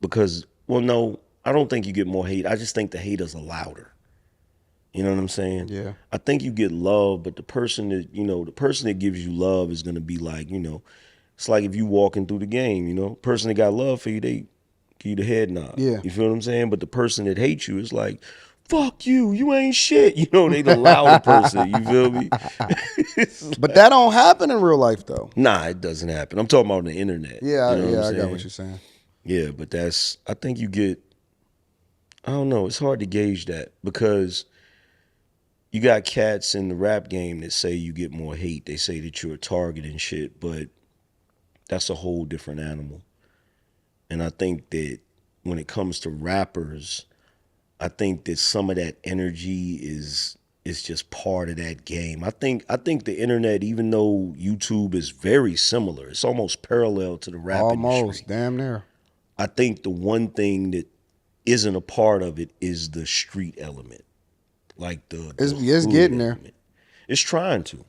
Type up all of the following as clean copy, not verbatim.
because, well, no, I don't think you get more hate. I just think the haters are louder. You know what I'm saying? Yeah. I think you get love, but the person that gives you love is gonna be like, it's like if you walking through the game, person that got love for you, they give you the head nod. Yeah. You feel what I'm saying? But the person that hates you is like, fuck you, you ain't shit. They the louder person. You feel me? But that don't happen in real life though. Nah, it doesn't happen. I'm talking about on the internet. You Yeah, know what I'm yeah, I got what saying? you're saying. Yeah, but I think you get, I don't know, it's hard to gauge that because you got cats in the rap game that say you get more hate. They say that you're a target and shit, but that's a whole different animal. And I think that when it comes to rappers, I think that some of that energy is just part of that game. I think the internet, even though YouTube is very similar, it's almost parallel to the rap industry. Almost, damn near. I think the one thing that isn't a part of it is the street element, like the It's hood getting there. element. It's trying to.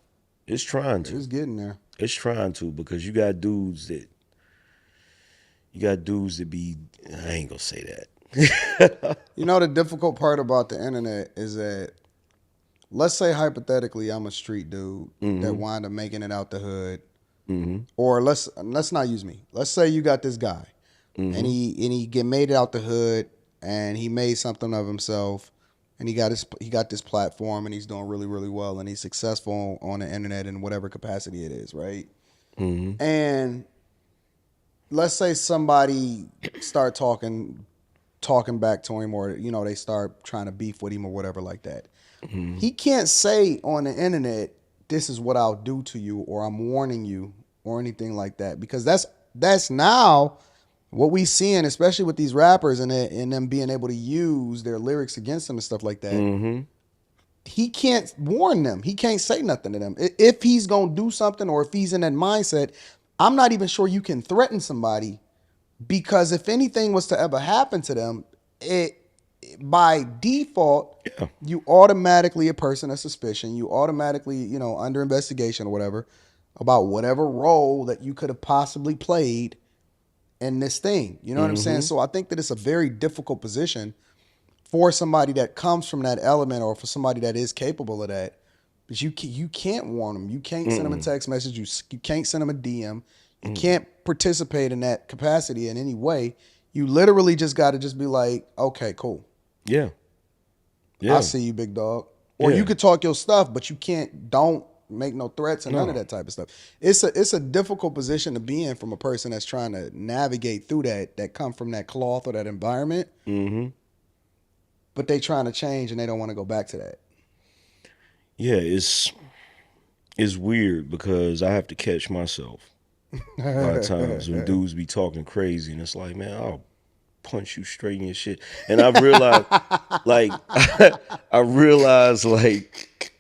It's trying to. It's getting there. It's trying to because you got dudes that be, I ain't gonna say that. You know, the difficult part about the internet is that, let's say hypothetically, I'm a street dude that wind up making it out the hood, or let's not use me. Let's say you got this guy, and he get made it out the hood, and he made something of himself, and he got this platform, and he's doing really really well, and he's successful on the internet in whatever capacity it is, right? And let's say somebody start talking back to him, or they start trying to beef with him or whatever like that. He can't say on the internet, this is what I'll do to you, or I'm warning you, or anything like that, because that's now what we seeing, especially with these rappers and them being able to use their lyrics against them and stuff like that. He can't warn them. He can't say nothing to them. If he's gonna do something, or if he's in that mindset, I'm not even sure you can threaten somebody, because if anything was to ever happen to them, it by default, you automatically a person of suspicion. You automatically, under investigation or whatever, about whatever role that you could have possibly played in this thing. You know what I'm saying? So I think that it's a very difficult position for somebody that comes from that element, or for somebody that is capable of that. But you can't warn them. You can't send them a text message. You can't send them a DM. You can't participate in that capacity in any way. You literally just got to just be like, okay, cool. Yeah. I see you, big dog. Or you could talk your stuff, but you don't make no threats and none of that type of stuff. It's a difficult position to be in from a person that's trying to navigate through that come from that cloth or that environment. But they trying to change and they don't want to go back to that. Yeah, it's weird because I have to catch myself a lot of times when dudes be talking crazy, and it's like, man, I'll punch you straight in your shit. And I've realized, like,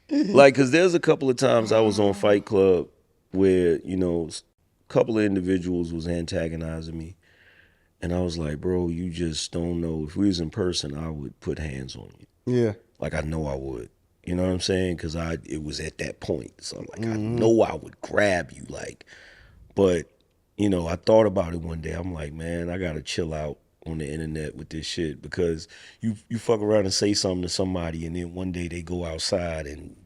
because there's a couple of times I was on Fight Club where, a couple of individuals was antagonizing me. And I was like, bro, you just don't know. If we was in person, I would put hands on you. Yeah. Like, I know I would. You know what I'm saying? Because it was at that point. So I'm like, I know I would grab you. Like, but, I thought about it one day. I'm like, man, I got to chill out on the internet with this shit, because you fuck around and say something to somebody, and then one day they go outside and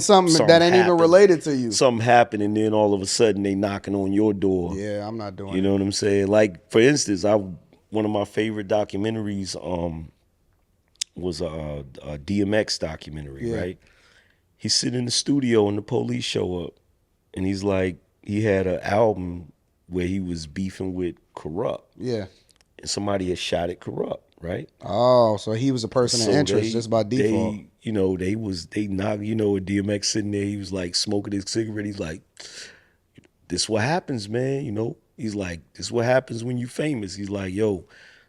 something that ain't even related to you. Something happened, and then all of a sudden they knocking on your door. Yeah, I'm not doing it. You know what I'm saying? Like, for instance, one of my favorite documentaries was a DMX documentary, right? He's sitting in the studio and the police show up, and he's like, he had an album where he was beefing with Corrupt. Yeah. And somebody had shot at Corrupt, right? Oh, so he was a person of interest just by default. They knocked, with DMX sitting there, he was like smoking his cigarette. He's like, this what happens, man, He's like, this what happens when you famous. He's like, yo,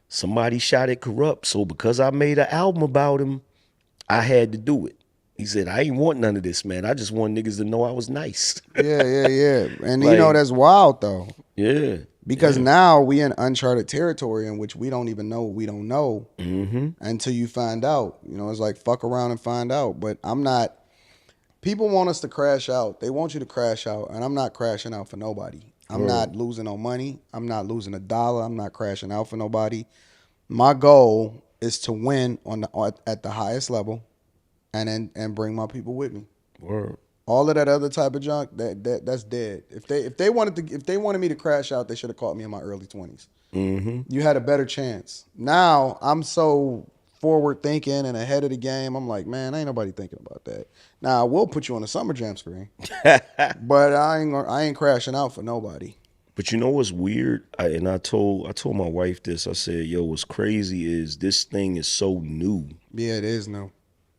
somebody shot at Corrupt, so because I made an album about him, I had to do it. He said, I ain't want none of this, man. I just want niggas to know I was nice. Yeah. And that's wild though. Yeah. Because now we in uncharted territory in which we don't even know what we don't know until you find out. It's like fuck around and find out. But I'm not. People want us to crash out. They want you to crash out, and I'm not crashing out for nobody. I'm Word. not losing no money. I'm not losing a dollar. I'm not crashing out for nobody. My goal is to win at the highest level, and bring my people with me. Word. All of that other type of junk, that's dead. If they wanted me to crash out, they should have caught me in my early 20s. Mm-hmm. You had a better chance. Now I'm so forward thinking and ahead of the game. I'm like, man, ain't nobody thinking about that. Now I will put you on a summer jam screen, but I ain't crashing out for nobody. But you know what's weird? I told my wife this. I said, "Yo, what's crazy is this thing is so new Yeah, it is new.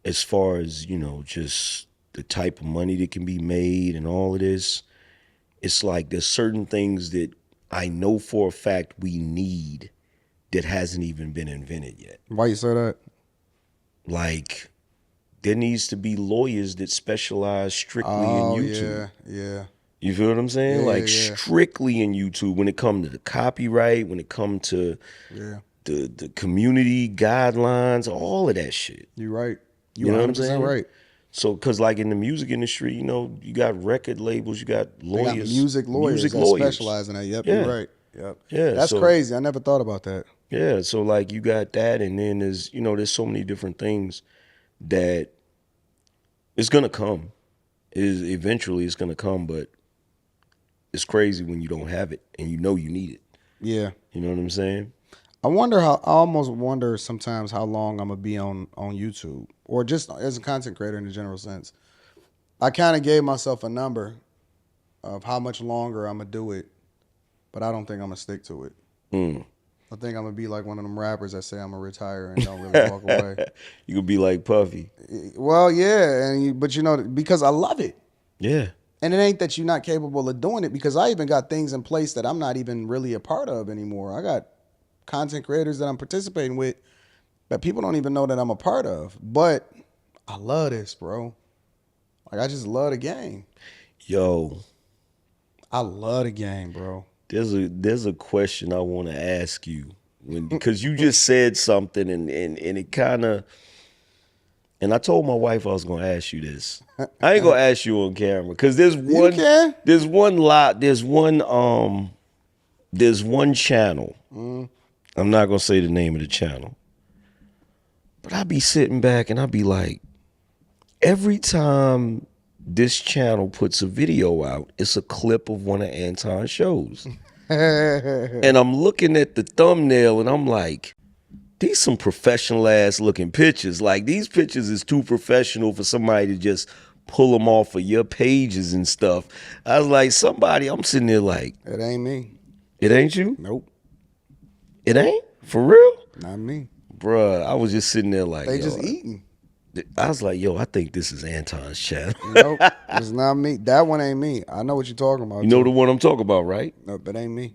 as far as just the type of money that can be made and all of this. It's like there's certain things that I know for a fact we need that hasn't even been invented yet. Why you say that? Like there needs to be lawyers that specialize strictly in Oh YouTube. yeah, yeah, You feel what I'm saying? yeah, Like yeah, strictly in YouTube when it comes to the copyright, when it comes to yeah. the community guidelines, all of that shit. You right. You You know what I'm 100% saying? right. So, cause like in the music industry, you got record labels, you got They got lawyers, music lawyers music that lawyers. specialize in that. Yep, you're Yeah, right. Yep. yeah. That's So crazy. I never thought about that. yeah, so like you got that, and then there's so many different things that it's gonna come. Is eventually it's gonna come, but it's crazy when you don't have it and you know you need it. Yeah. You know what I'm saying? I almost wonder sometimes how long I'm gonna be on YouTube or just as a content creator in a general sense. I kind of gave myself a number of how much longer I'm gonna do it, but I don't think I'm gonna stick to it. Mm. I think I'm gonna be like one of them rappers that say I'm gonna retire and don't really walk away. You could be like Puffy. Well, yeah, but because I love it. Yeah. And it ain't that you're not capable of doing it because I even got things in place that I'm not even really a part of anymore. I got content creators that I'm participating with that people don't even know that I'm a part of. But I love this, bro. Like I just love the game. Yo, I love the game, bro. there's a question I want to ask you because you just said something and it kind of and I told my wife I was gonna ask you this. I ain't gonna ask you on camera because You can. there's one channel. I'm not gonna say the name of the channel, but I be sitting back and I be like, every time this channel puts a video out, it's a clip of one of Anton's shows. And I'm looking at the thumbnail and I'm like, these some professional ass looking pictures. Like these pictures is too professional for somebody to just pull them off of your pages and stuff. I was like, I'm sitting there like, It ain't me. it ain't you? Nope. It ain't? For real? Not me. Bruh, I was just sitting there like, They yo, just eating. I was like, yo, I think this is Anton's channel. Nope. It's not me. That one ain't me. I know what you're talking about. You know too. the one I'm talking about, right? Nope, it ain't me.